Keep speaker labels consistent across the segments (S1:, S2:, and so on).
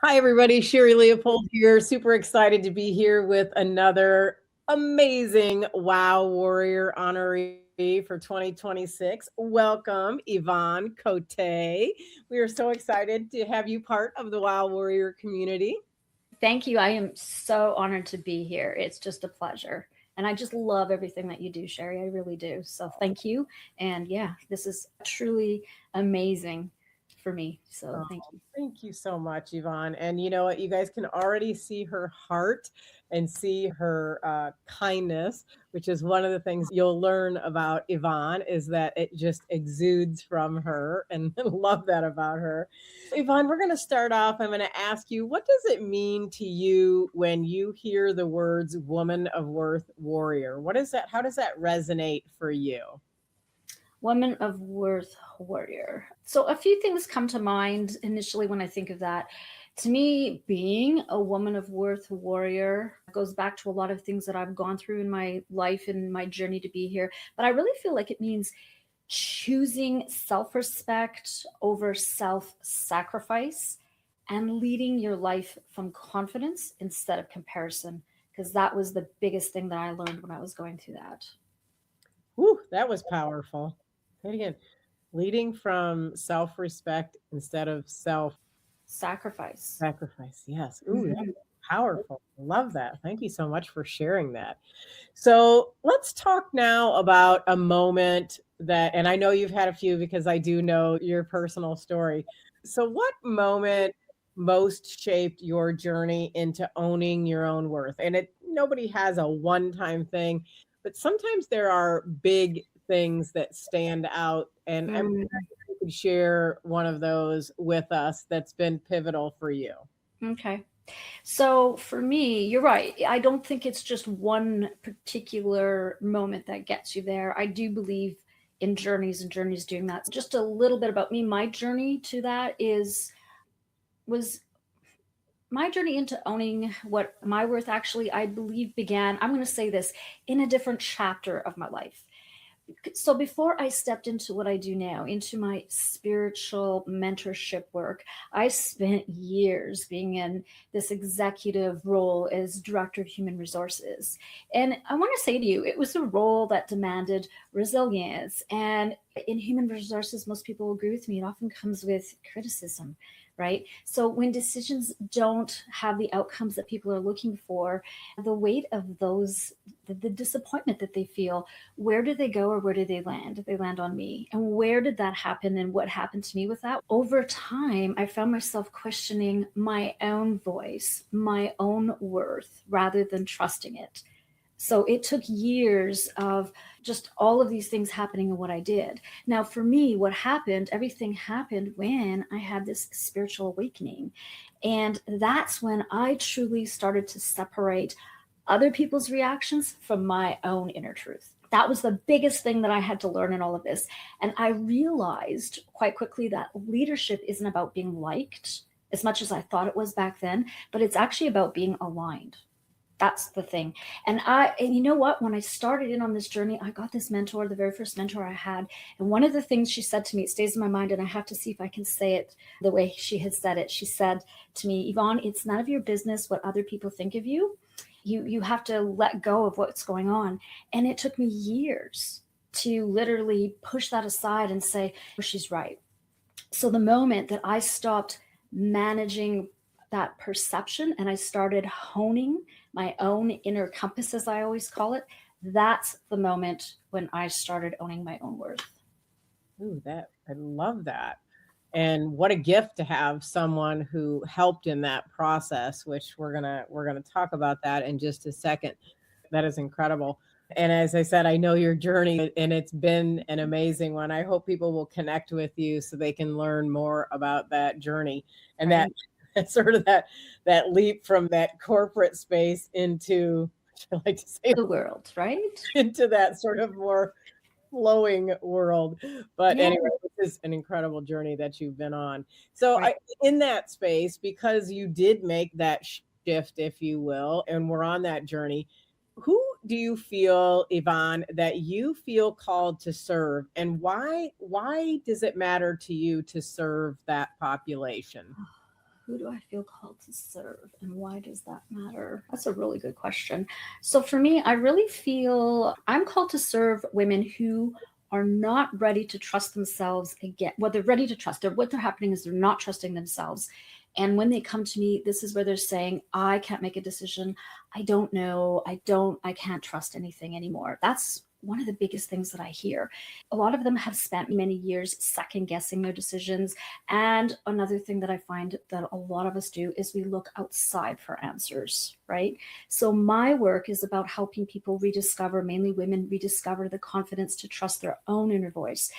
S1: Hi, everybody. Sherri Leopold here. Super excited to be here with another amazing Wow Warrior honoree for 2026. Welcome, Yvonne Cote. We are so excited to have you part of the Wow Warrior community.
S2: Thank you. I am so honored to be here. It's just a pleasure. And I just love everything that you do, Sherri. I really do. So thank you. And yeah, this is truly amazing for me. So
S1: Oh,
S2: thank you.
S1: thank you so much, Yvonne. And you know what? You guys can already see her heart and see her kindness, which is one of the things you'll learn about Yvonne is that it just exudes from her, and love that about her. Yvonne, we're going to start off. I'm going to ask you, what does it mean to you when you hear the words "woman of worth, warrior"? What is that? How does that resonate for you?
S2: Woman of Worth Warrior. So a few things come to mind initially when I think of that. To me, being a woman of worth warrior goes back to a lot of things that I've gone through in my life and my journey to be here. But I really feel like it means choosing self respect over self sacrifice and leading your life from confidence instead of comparison. Because that was the biggest thing that I learned when I was going through that.
S1: Whew, that was powerful. Say it again. Leading from self-respect instead of
S2: Sacrifice.
S1: self-sacrifice. Yes. Ooh, that's
S2: Mhm.
S1: powerful. Love that. Thank you so much for sharing that. So let's talk now about a moment that, and I know you've had a few because I do know your personal story. So, what moment most shaped your journey into owning your own worth? And nobody has a one-time thing, but sometimes there are big things that stand out. And I'm
S2: Mm,
S1: wondering if you could share one of those with us that's been pivotal for you.
S2: okay. So for me, you're right. I don't think it's just one particular moment that gets you there. I do believe in journeys and journeys doing that. Just a little bit about me. My journey to that is was my journey into owning what my worth actually I believe began, I'm going to say this, in a different chapter of my life. So before I stepped into what I do now, into my spiritual mentorship work, I spent years being in this executive role as director of human resources. And I want to say to you, it was a role that demanded resilience. And in human resources, most people will agree with me, it often comes with criticism, right? So when decisions don't have the outcomes that people are looking for, the weight of those, the disappointment that they feel, where do they go or where do they land? They land on me. And where did that happen and what happened to me with that? Over time, I found myself questioning my own voice, my own worth, rather than trusting it. So it took years of just all of these things happening in what I did. Now, for me, what happened, everything happened when I had this spiritual awakening. And that's when I truly started to separate other people's reactions from my own inner truth. That was the biggest thing that I had to learn in all of this. And I realized quite quickly that leadership isn't about being liked as much as I thought it was back then, but it's actually about being aligned. That's the thing. And you know what, when I started in on this journey, I got this mentor, the very first mentor I had, and one of the things she said to me, it stays in my mind, and I have to see if I can say it the way she had said it. She said to me, Yvonne, it's none of your business what other people think of you. You have to let go of what's going on. And it took me years to literally push that aside and say, oh, she's right. So the moment that I stopped managing that perception and I started honing my own inner compass, as I always call it, that's the moment when I started owning my own worth.
S1: Ooh, that I love that. And what a gift to have someone who helped in that process, which we're gonna talk about that in just a second. That is incredible. And as I said, I know your journey and it's been an amazing one. I hope people will connect with you so they can learn more about that journey and that
S2: Right.
S1: sort of that leap from that corporate space into I like to say
S2: The world, right?
S1: into that sort of more flowing world. But
S2: Yeah.
S1: anyway, this is an incredible journey that you've been on. So
S2: Right.
S1: in that space, because you did make that shift, if you will, and we're on that journey, who do you feel, Yvonne, that you feel called to serve, and why does it matter to you to serve that population?
S2: Who do I feel called to serve, and why does that matter? That's a really good question. So for me, I really feel I'm called to serve women who are not ready to trust themselves again. Well, they're ready to trust. What they're happening is they're not trusting themselves. And when they come to me, this is where they're saying, I can't make a decision. I don't know. I can't trust anything anymore. That's one of the biggest things that I hear. A lot of them have spent many years second guessing their decisions. And another thing that I find that a lot of us do is we look outside for answers, right? So my work is about helping people rediscover, mainly women, rediscover the confidence to trust their own inner voice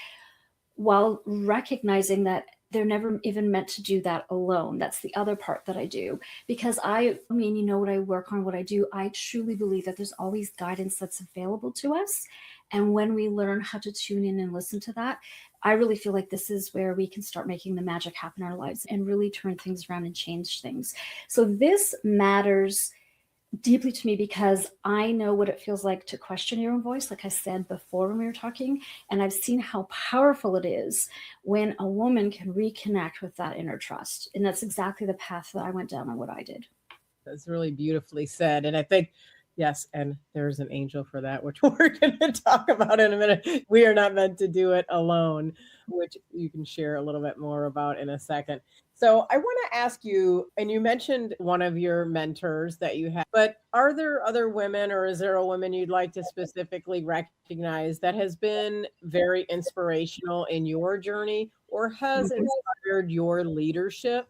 S2: while recognizing that they're never even meant to do that alone. That's the other part that I do. Because I mean, you know, what I work on, what I do, I truly believe that there's always guidance that's available to us. And when we learn how to tune in and listen to that, I really feel like this is where we can start making the magic happen in our lives and really turn things around and change things. So this matters deeply to me because I know what it feels like to question your own voice, like I said before when we were talking. And I've seen how powerful it is when a woman can reconnect with that inner trust. And that's exactly the path that I went down and what I did.
S1: That's really beautifully said. And I think, yes, and there's an angel for that, which we're going to talk about in a minute. We are not meant to do it alone, which you can share a little bit more about in a second. So I want to ask you, and you mentioned one of your mentors that you have, but are there other women, or is there a woman you'd like to specifically recognize that has been very inspirational in your journey or has inspired your leadership?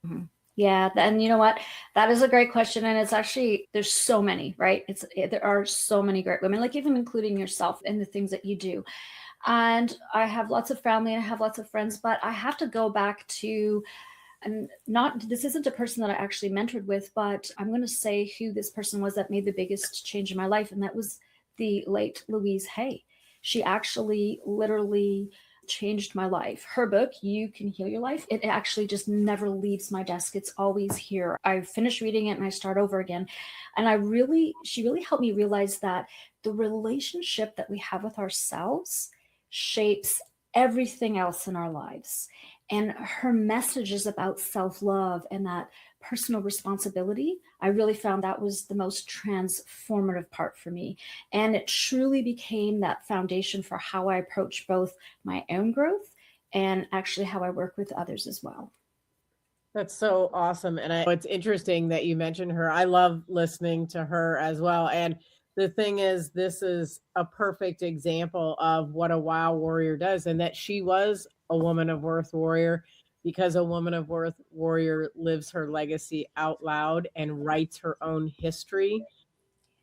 S2: Mhm. Yeah, and you know what? That is a great question, and it's actually there's so many, right? There are so many great women, like even including yourself and the things that you do. And I have lots of family, and I have lots of friends, but I have to go back to, and not this isn't a person that I actually mentored with, but I'm going to say who this person was that made the biggest change in my life, and that was the late Louise Hay. She actually literally changed my life. Her book, You Can Heal Your Life, it actually just never leaves my desk. It's always here. I finish reading it and I start over again. And she really helped me realize that the relationship that we have with ourselves shapes everything else in our lives. And her message is about self love and that personal responsibility. I really found that was the most transformative part for me. And it truly became that foundation for how I approach both my own growth and actually how I work with others as well.
S1: That's so awesome. And it's interesting that you mentioned her. I love listening to her as well. And the thing is, this is a perfect example of what a wow warrior does, and that she was a woman of worth warrior because a woman of worth warrior lives her legacy out loud and writes her own history,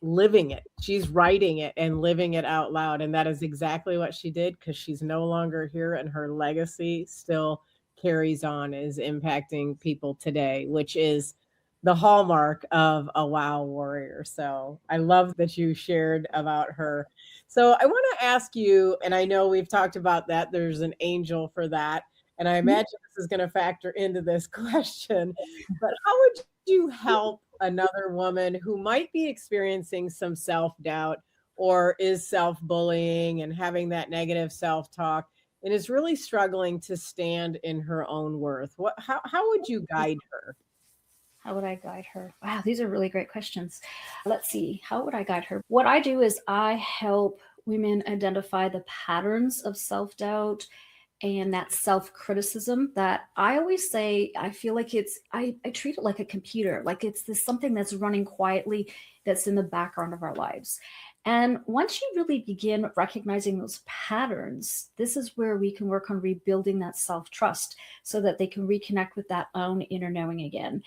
S1: living it. She's writing it and living it out loud. And that is exactly what she did because she's no longer here and her legacy still carries on, is impacting people today, which is the hallmark of a wow warrior. So I love that you shared about her. So I want to ask you, and I know we've talked about that, there's an angel for that. And I imagine this is going to factor into this question, but how would you help another woman who might be experiencing some self doubt or is self bullying and having that negative self talk and is really struggling to stand in her own worth? How would you guide her?
S2: How would I guide her? Wow, these are really great questions. Let's see. How would I guide her? What I do is I help women identify the patterns of self doubt and that self criticism that I always say, I feel like I treat it like a computer, like it's this something that's running quietly that's in the background of our lives. And once you really begin recognizing those patterns, this is where we can work on rebuilding that self trust so that they can reconnect with that own inner knowing again.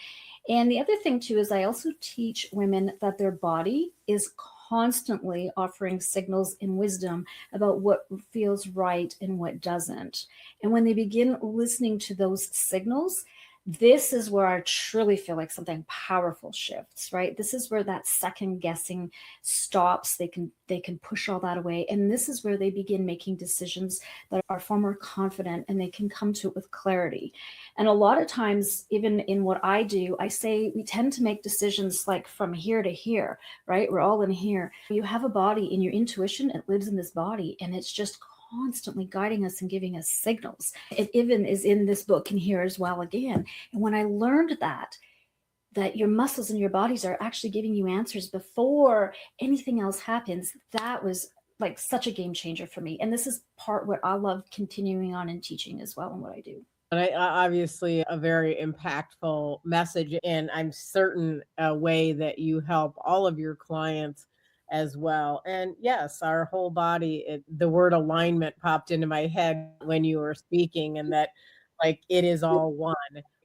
S2: And the other thing, too, is I also teach women that their body is constantly offering signals and wisdom about what feels right and what doesn't. And when they begin listening to those signals, this is where I truly feel like something powerful shifts, right? This is where that second guessing stops. They can push all that away. And this is where they begin making decisions that are far more confident and they can come to it with clarity. And a lot of times, even in what I do, I say we tend to make decisions like from here to here, right? We're all in here. You have a body, and your intuition, it lives in this body, and it's just constantly guiding us and giving us signals. It even is in this book and here as well again. And when I learned that your muscles and your bodies are actually giving you answers before anything else happens, that was like such a game changer for me. And this is part what I love continuing on and teaching as well in what I do.
S1: And obviously a very impactful message, and I'm certain a way that you help all of your clients as well. And yes, our whole body, the word alignment popped into my head when you were speaking, and that like it is all one.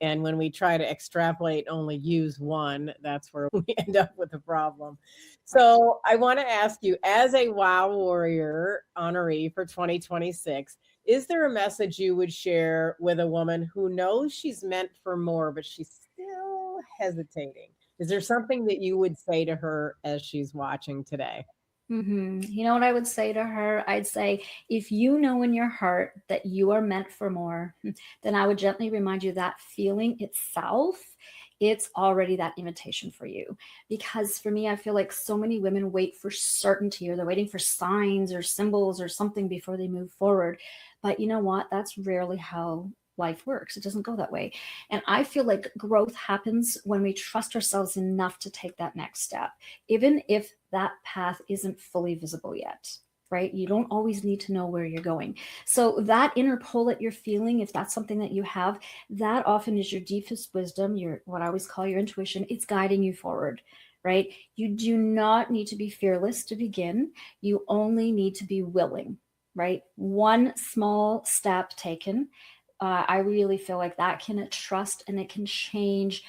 S1: And when we try to extrapolate, only use one, that's where we end up with a problem. So I want to ask you, as a Wow Warrior honoree for 2026, is there a message you would share with a woman who knows she's meant for more, but she's still hesitating? Is there something that you would say to her as she's watching today?
S2: You know what I would say to her? I'd say, if you know in your heart that you are meant for more, then I would gently remind you that feeling itself, it's already that invitation for you. Because for me, I feel like so many women wait for certainty, or they're waiting for signs or symbols or something before they move forward. But you know what? That's rarely how life works. It doesn't go that way. And I feel like growth happens when we trust ourselves enough to take that next step, even if that path isn't fully visible yet, right? You don't always need to know where you're going. So that inner pull that you're feeling, if that's something that you have, that often is your deepest wisdom, your what I always call your intuition. It's guiding you forward, right? You do not need to be fearless to begin. You only need to be willing, right? One small step taken. I really feel like that can trust, and it can change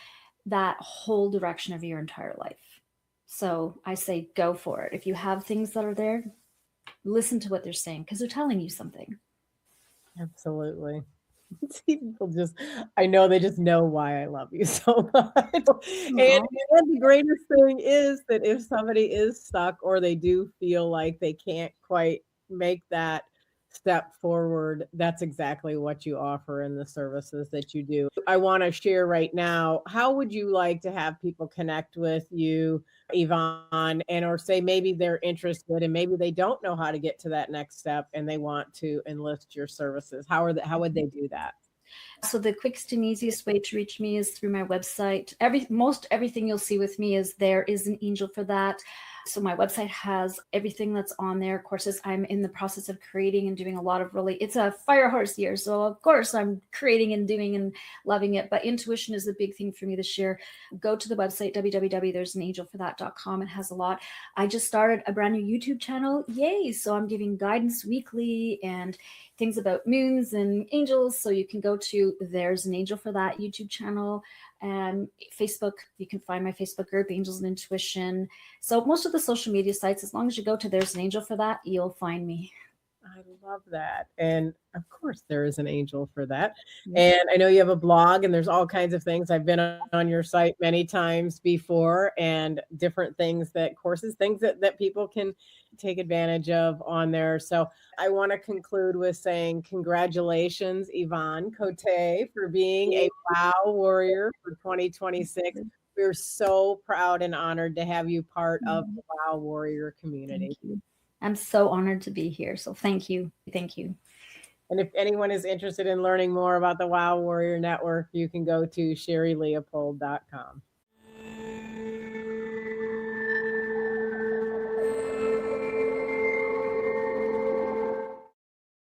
S2: that whole direction of your entire life. So I say go for it. If you have things that are there, listen to what they're saying, because they're telling you something.
S1: Absolutely. See, people just, I know they just know why I love you so much. And the greatest thing is that if somebody is stuck or they do feel like they can't quite make that step forward, that's exactly what you offer in the services that you do. I want to share right now, how would you like to have people connect with you, Yvonne, and or say maybe they're interested and maybe they don't know how to get to that next step and they want to enlist your services? How would they do that?
S2: So the quickest and easiest way to reach me is through my website. Most everything you'll see with me is there is an angel for that. So my website has everything that's on there. Courses I'm in the process of creating and doing a lot of it's a fire horse year. So of course I'm creating and doing and loving it. But intuition is the big thing for me this year. Go to the website, www.there'sanangelforthat.com. It has a lot. I just started a brand new YouTube channel. Yay. So I'm giving guidance weekly and things about moons and angels. So you can go to There's an Angel for That YouTube channel, and Facebook. You can find my Facebook group, Angels and Intuition. So most of the social media sites, as long as you go to There's an Angel for That, you'll find me.
S1: I love that. And of course, there is an angel for that. And I know you have a blog and there's all kinds of things. I've been on your site many times before, and different things things that people can take advantage of on there. So I want to conclude with saying congratulations, Yvonne Cote, for being a Wow Warrior for 2026. We're so proud and honored to have you part of the Wow Warrior community.
S2: Thank you. I'm so honored to be here. So thank you. Thank you.
S1: And if anyone is interested in learning more about the Wow Warrior Network, you can go to sherrileopold.com.